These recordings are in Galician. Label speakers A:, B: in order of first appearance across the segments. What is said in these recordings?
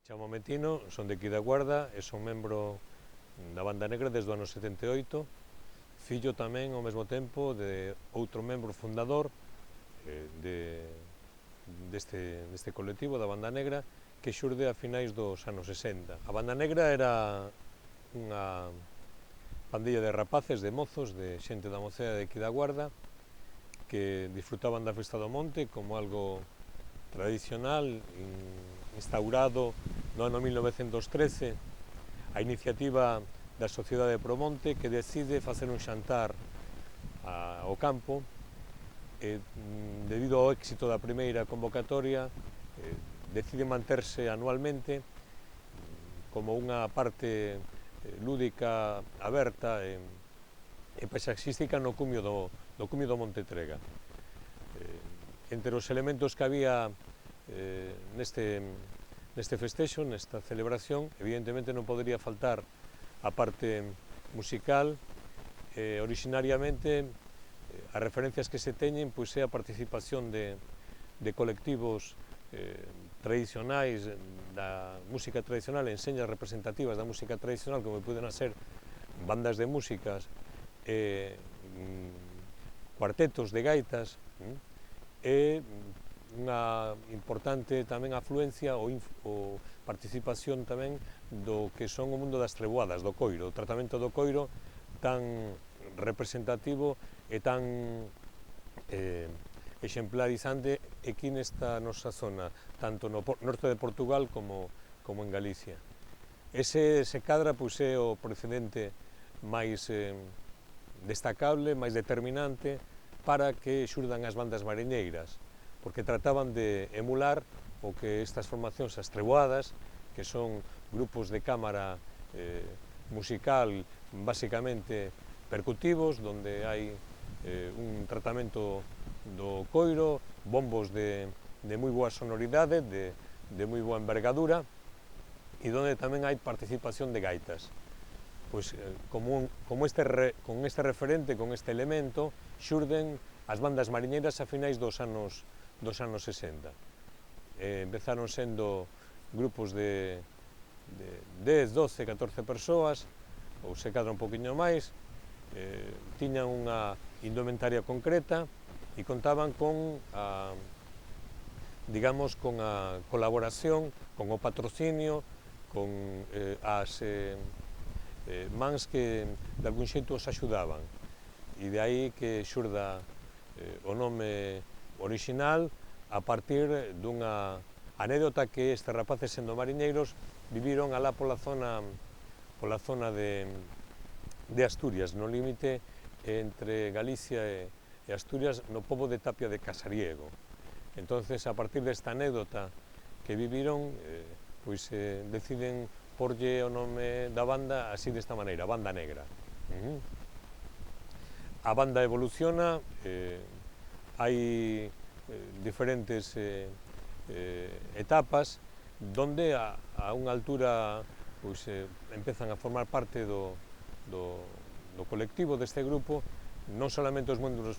A: Chamo-me Tino, son de aquí da Guarda e son membro da Banda Negra desde o ano 78, fillo tamén ao mesmo tempo de outro membro fundador deste colectivo da Banda Negra que xurde a finais dos anos 60. A Banda Negra era unha pandilla de rapaces, de mozos, de xente da mocea de aquí da Guarda que disfrutaban da festa do monte como algo tradicional, instaurado no ano 1913, a iniciativa da Sociedade Promonte que decide facer un xantar ao campo e, debido ao éxito da primeira convocatoria, decide manterse anualmente como unha parte lúdica aberta e paisaxística no cumio do Monte Trega. Entre os elementos que había neste festexo, nesta celebración, evidentemente non podería faltar a parte musical. Orixinariamente, as referencias que se teñen pois é a participación de colectivos tradicionais da música tradicional, enseñas representativas da música tradicional, como poden ser bandas de músicas, cuartetos de gaitas, e unha importante tamén afluencia ou participación tamén do que son o mundo das treboadas, do coiro, o tratamento do coiro tan representativo e tan exemplarizante aquí nesta nosa zona, tanto no norte de Portugal como en Galicia. Ese se cadra pois é o precedente máis destacable, máis determinante para que xurdan as bandas mariñeiras, porque trataban de emular o que estas formacións, as treboadas, que son grupos de cámara musical basicamente percutivos, donde hai un tratamento do coiro, bombos de moi boa sonoridade, de moi boa envergadura, e donde tamén hai participación de gaitas. Pois, con este referente, con este elemento, xurden as bandas mariñeiras a finais dos anos 60. Empezaron sendo grupos de 10, 12, 14 persoas, ou se cadra un poquinho máis, tiñan unha indumentaria concreta e contaban con a colaboración, con o patrocinio, con as mans que de algún xeito os axudaban, e de aí que xurda o nome orixinal a partir dunha anécdota que estes rapaces, sendo mariñeiros, viviron alá pola zona de Asturias, no límite entre Galicia e Asturias, no pobo de Tapia de Casariego. Entonces, a partir desta anécdota que viviron, pois deciden porlle o nome da banda así desta maneira, Banda Negra. A banda evoluciona, hai diferentes etapas donde a unha altura pois empezan a formar parte do colectivo deste grupo non solamente os membros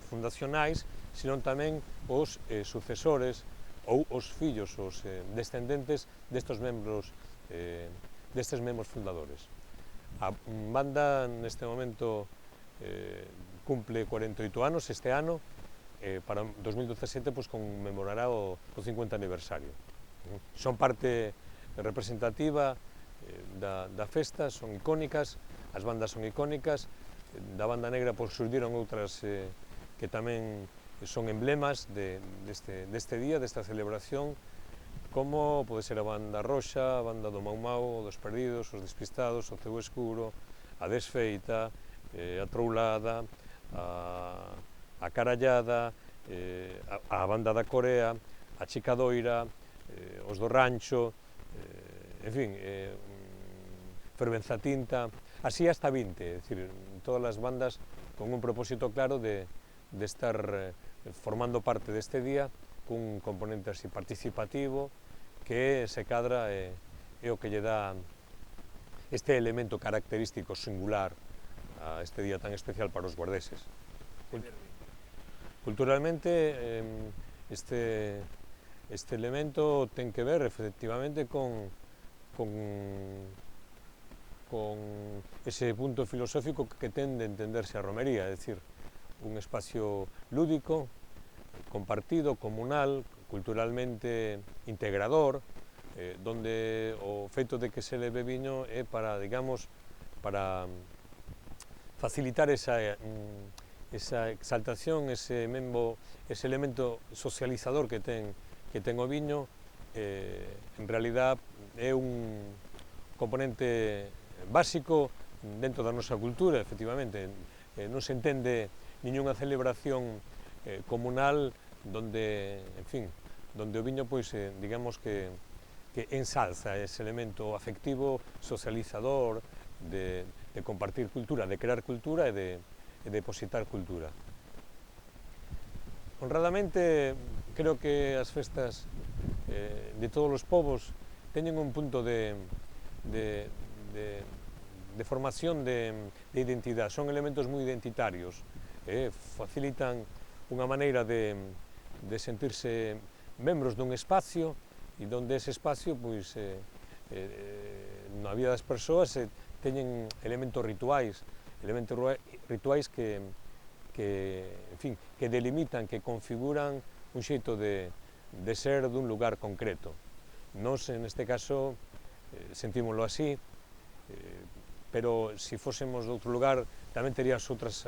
A: fundacionais, sino tamén os sucesores ou os fillos, os descendentes destes membros fundadores. A banda neste momento cumple 48 anos este ano, para 2017 pois conmemorará o 50 aniversario. Son parte representativa da festa, son icónicas, as bandas son icónicas, da Banda Negra pois surdiron outras que tamén son emblemas deste día, desta celebración, como pode ser a Banda Roxa, a Banda do Mau Mau, dos Perdidos, os Despistados, o Ceo Escuro, a Desfeita, a Troulada, a Carallada, a Banda da Corea, a Chicadoira, os do Rancho, en fin, Fervenza Tinta, así hasta 20, é dicir, todas as bandas con un propósito claro de estar formando parte deste día cun componente así participativo que se cadra é o que lle dá este elemento característico singular a este día tan especial para os guardeses. Culturalmente, Este elemento ten que ver efectivamente con ese punto filosófico que ten de entenderse a romería, é dicir, un espacio lúdico, compartido, comunal, culturalmente integrador, donde o feito de que se leve viño é para, digamos, para facilitar esa exaltación, ese elemento socializador que ten o viño, en realidad é un componente básico dentro da nosa cultura, efectivamente. Non se entende niñunha celebración comunal donde, en fin, donde o viño, pois, digamos que ensalza ese elemento afectivo, socializador, de compartir cultura, de crear cultura e de depositar cultura. Honradamente, creo que as festas de todos os povos teñen un punto de formación de identidade, son elementos moi identitarios, facilitan unha maneira de sentirse membros dun espacio e donde ese espacio, pois, na vida das persoas teñen elementos rituais que en fin, que delimitan, que configuran un xeito de ser dun lugar concreto. Nós, neste caso, sentímoslo así, pero se fósemos de outro lugar tamén tería as outras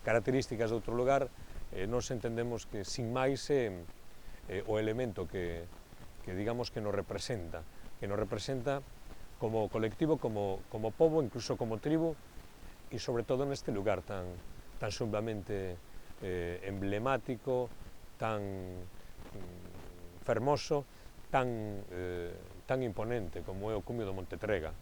A: características de outro lugar. Nós entendemos que sin máis é o elemento que digamos que nos representa como colectivo, como pobo, incluso como tribu, e sobre todo neste lugar tan sumamente emblemático, tan fermoso, tan imponente como é o cumio do Monte Trega.